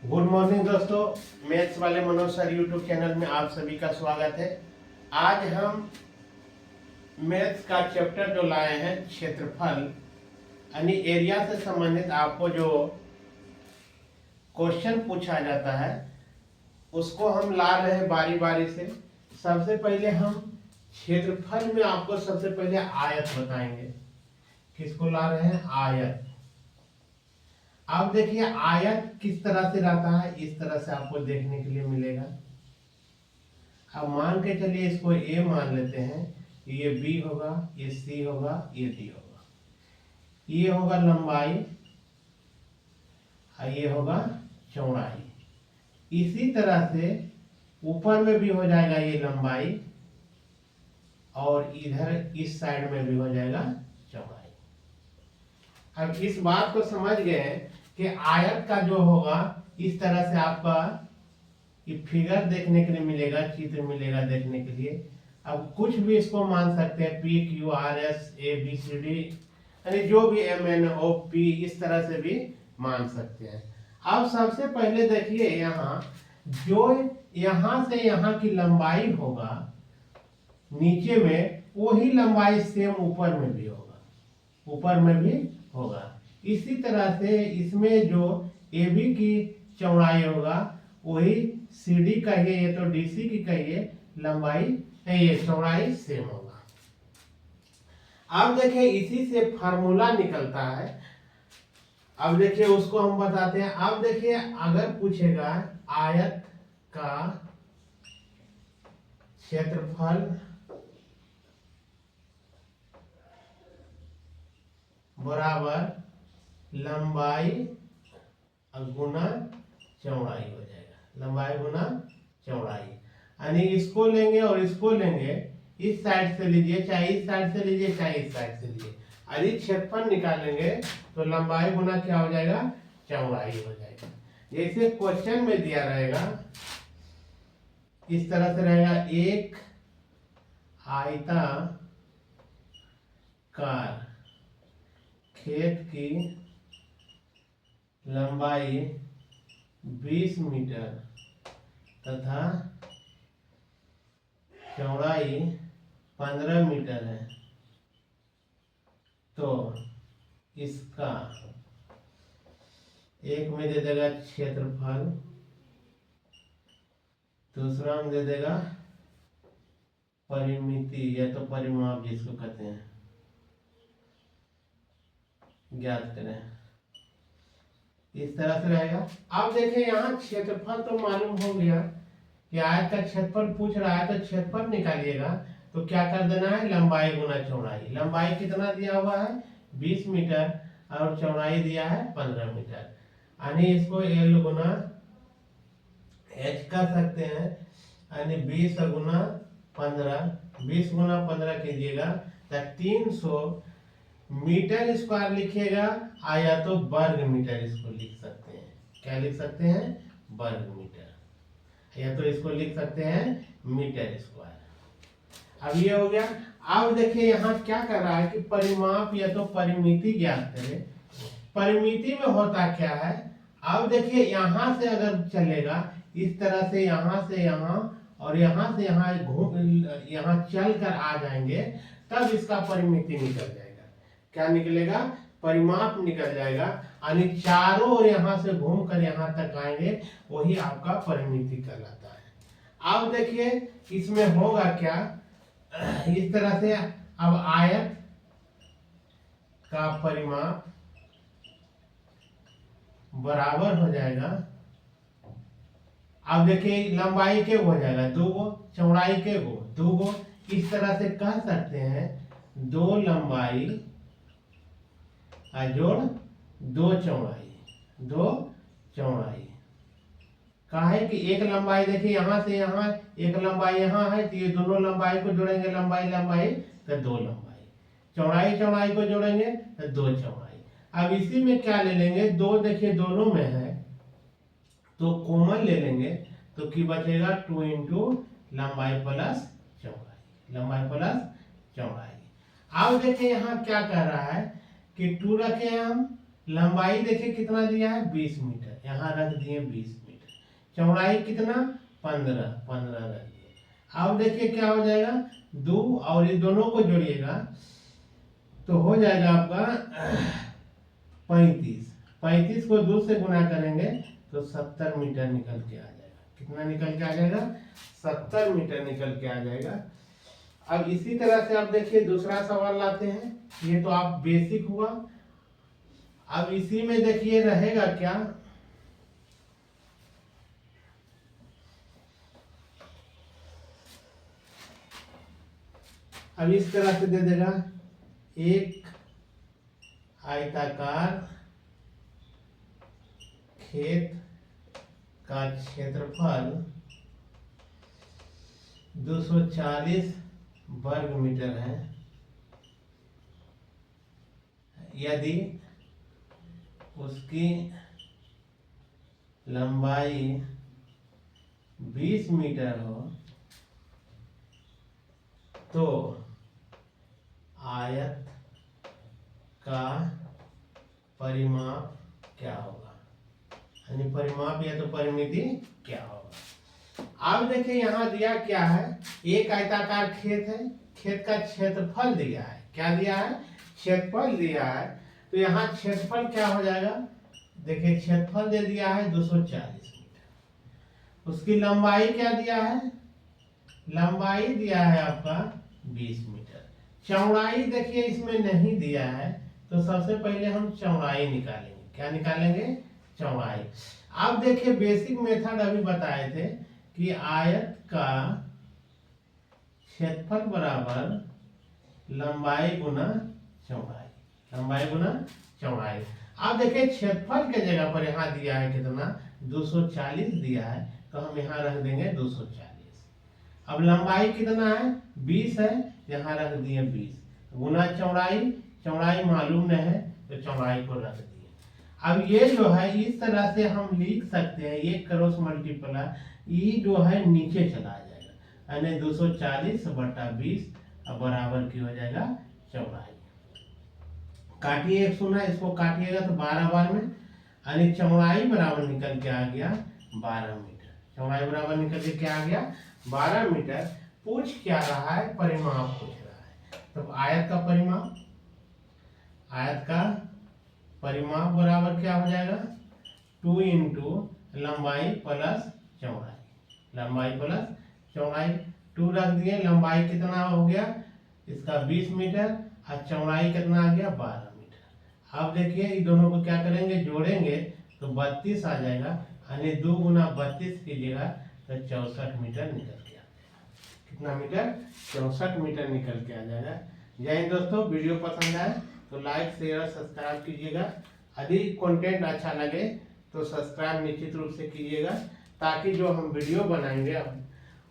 Good morning दोस्तों, maths वाले Manoj sir YouTube channel में आप सभी का स्वागत है। आज हम मैथ्स का चैप्टर जो लाए हैं क्षेत्रफल यानी एरिया से संबंधित आपको जो क्वेश्चन पूछा जाता है उसको हम ला रहे हैं बारी बारी से। सबसे पहले हम क्षेत्रफल में आपको सबसे पहले आयत बताएंगे। किसको ला रहे हैं? आयत। अब देखिए आयत किस तरह से रहता है, इस तरह से आपको देखने के लिए मिलेगा। अब मान के चलिए इसको ए मान लेते हैं, ये बी होगा, ये सी होगा, ये डी होगा। ये होगा लंबाई और ये होगा चौड़ाई। इसी तरह से ऊपर में भी हो जाएगा ये लंबाई और इधर इस साइड में भी हो जाएगा चौड़ाई। अब इस बात को समझ गए कि आयत का जो होगा इस तरह से आपका ये फिगर देखने के लिए मिलेगा, चित्र मिलेगा देखने के लिए। अब कुछ भी इसको मान सकते हैं, P Q R S A B C D, यानी जो भी एम एन ओ पी, इस तरह से भी मान सकते हैं। अब सबसे पहले देखिए यहाँ जो यहाँ से यहाँ की लंबाई होगा नीचे में, वही लंबाई सेम ऊपर में भी होगा, ऊपर में भी होगा। इसी तरह से इसमें जो ए बी की चौड़ाई होगा वही सी डी कहिए, ये तो डी सी की कहिए, लंबाई ये चौड़ाई सेम होगा। अब देखिए इसी से फार्मूला निकलता है। अब देखिए उसको हम बताते हैं। अब देखिए अगर पूछेगा आयत का क्षेत्रफल बराबर लंबाई गुना चौड़ाई हो जाएगा, लंबाई गुना चौड़ाई। यानी इसको लेंगे और इसको लेंगे, इस साइड से लीजिए, चाहे इस साइड से लीजिए, चाहे इस साइड से लीजिए। यदि क्षेत्रफल निकालेंगे तो लंबाई गुना क्या हो जाएगा? चौड़ाई हो जाएगा। जैसे क्वेश्चन में दिया रहेगा इस तरह से रहेगा, एक आयताकार खेत की लंबाई 20 मीटर तथा चौड़ाई 15 मीटर है, तो इसका एक में दे देगा क्षेत्रफल, दूसरा में दे देगा परिमिति या तो परिमाप जिसको कहते हैं, ज्ञात करें। इस तरह से रहेगा। अब देखिए यहाँ क्षेत्रफल तो मालूम हो गया कि आयत का क्षेत्रफल पूछ रहा है, तो क्षेत्रफल निकालिएगा तो क्या कर देना है? लंबाई गुना चौड़ाई। लंबाई कितना दिया हुआ है? 20 मीटर और चौड़ाई दिया है 15 मीटर। यानी इसको एल गुना एच कर सकते हैं, यानी 20 गुना 15, 20 गुना 15 कीजिएगा तो 300 मीटर स्क्वायर लिखिएगा, या तो वर्ग मीटर इसको लिख सकते हैं। क्या लिख सकते हैं? वर्ग मीटर, या तो इसको लिख सकते हैं मीटर स्क्वायर। अब ये हो गया। अब देखिए यहाँ क्या कर रहा है कि परिमाप या तो परिमिति ज्ञात करें। परिमिति में होता क्या है? अब देखिए यहाँ से अगर चलेगा इस तरह से, यहाँ से यहाँ और यहाँ से यहाँ घूम, यहाँ चल कर आ जाएंगे, तब इसका परिमिति निकल जाएगा। क्या निकलेगा? परिमाप निकल जाएगा। यानी चारों ओर यहाँ से घूम कर यहाँ तक आएंगे, वही आपका परिमिति कहलाता है। अब देखिए इसमें होगा क्या, इस तरह से अब आयत का परिमाप बराबर हो जाएगा। अब देखिए लंबाई के हो जाएगा 2 गो, चौड़ाई के 2 गो। इस तरह से कह सकते हैं 2 लंबाई जोड़ 2 चौड़ाई, 2 चौड़ाई। कहा है कि एक लंबाई देखिए यहाँ से यहाँ, एक लंबाई यहाँ है, तो ये दोनों लंबाई को जोड़ेंगे, लंबाई लंबाई तो 2 लंबाई, चौड़ाई चौड़ाई को जोड़ेंगे तो 2 चौड़ाई। अब इसी में क्या ले लेंगे? 2 देखिए दोनों में है तो कॉमन ले लेंगे, तो की बचेगा 2 इंटू लंबाई प्लस चौड़ाई, लंबाई प्लस चौड़ाई। अब देखिए यहाँ क्या कह रहा है कि 2 रखे हैं हम, लंबाई देखिए कितना दिया है 20 मीटर, यहाँ रख दिए 20 मीटर। चौड़ाई कितना 15 रख दिए। अब देखिए क्या हो जाएगा, 2 और ये दोनों को जोड़िएगा तो हो जाएगा आपका 35 को 2 से गुना करेंगे तो 70 मीटर निकल के आ जाएगा। कितना निकल के आ जाएगा, 70 मीटर निकल के आ जाएगा। अब इसी तरह से आप देखिए दूसरा सवाल लाते हैं, ये तो आप बेसिक हुआ। अब इसी में देखिए रहेगा क्या, अब इस तरह से दे देगा, एक आयताकार खेत का क्षेत्रफल 240 वर्ग मीटर है। यदि उसकी लंबाई 20 मीटर हो तो आयत का परिमाप क्या होगा, यानी परिमाप या तो परिमिति क्या होगा। अब देखिए यहाँ दिया क्या है, एक आयताकार खेत है, खेत का क्षेत्रफल दिया है, क्या दिया है, क्षेत्रफल दिया है। तो यहाँ क्षेत्रफल क्या हो जाएगा, देखिए क्षेत्रफल दे दिया है 240 मीटर। उसकी लंबाई क्या दिया है, लंबाई दिया है आपका 20 मीटर। चौड़ाई देखिए इसमें नहीं दिया है, तो सबसे पहले हम चौड़ाई निकालेंगे। क्या निकालेंगे, चौड़ाई। अब देखिए बेसिक मेथड अभी बताए थे कि आयत का क्षेत्रफल बराबर लंबाई गुना चौड़ाई, लंबाई गुना चौड़ाई। अब देखिए क्षेत्रफल के जगह पर यहाँ दिया है कितना, 240 दिया है, तो हम यहाँ रख देंगे 240। अब लंबाई कितना है 20 है, यहाँ रख दिए 20 गुना चौड़ाई, चौड़ाई मालूम नहीं है तो चौड़ाई को रख दिए। अब ये जो है इस तरह से हम लिख सकते हैं, ये क्रॉस मल्टीप्लाई ये जो है नीचे चला जाएगा, यानी 240 बटा 20 बराबर की हो जाएगा चौड़ाई। काटिए 1 शून्य, इसको काटिएगा तो 12 बार में, यानी चौड़ाई बराबर निकल के आ गया 12 मीटर। चौड़ाई बराबर निकल के क्या आ गया 12 मीटर। पूछ क्या रहा है, परिमाप पूछ रहा है। तो आयत का परिमाप, आयत का परिमाप बराबर क्या हो जाएगा, 2 इंटू लंबाई प्लस चौड़ाई, लंबाई प्लस चौड़ाई। 2 रख दिए, लंबाई कितना हो गया इसका 20 मीटर और चौड़ाई कितना आ गया 12 मीटर। अब देखिए इन दोनों को क्या करेंगे, जोड़ेंगे तो 32 आ जाएगा, यानी 2 गुना 32 कीजिएगा तो 64 मीटर निकल के आ जाएगा। कितना मीटर, 64 मीटर निकल के आ जाएगा। जय हिंद दोस्तों, वीडियो पसंद आए तो लाइक शेयर और सब्सक्राइब कीजिएगा। यदि कंटेंट अच्छा लगे तो सब्सक्राइब निश्चित रूप से कीजिएगा, ताकि जो हम वीडियो बनाएंगे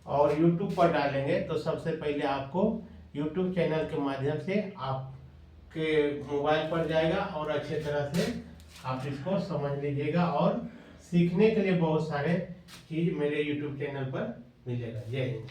और यूट्यूब पर डालेंगे तो सबसे पहले आपको यूट्यूब चैनल के माध्यम से आपके मोबाइल पर जाएगा और अच्छे तरह से आप इसको समझ लीजिएगा और सीखने के लिए बहुत सारे चीज़ मेरे यूट्यूब चैनल पर मिलेगा। जय हिंद।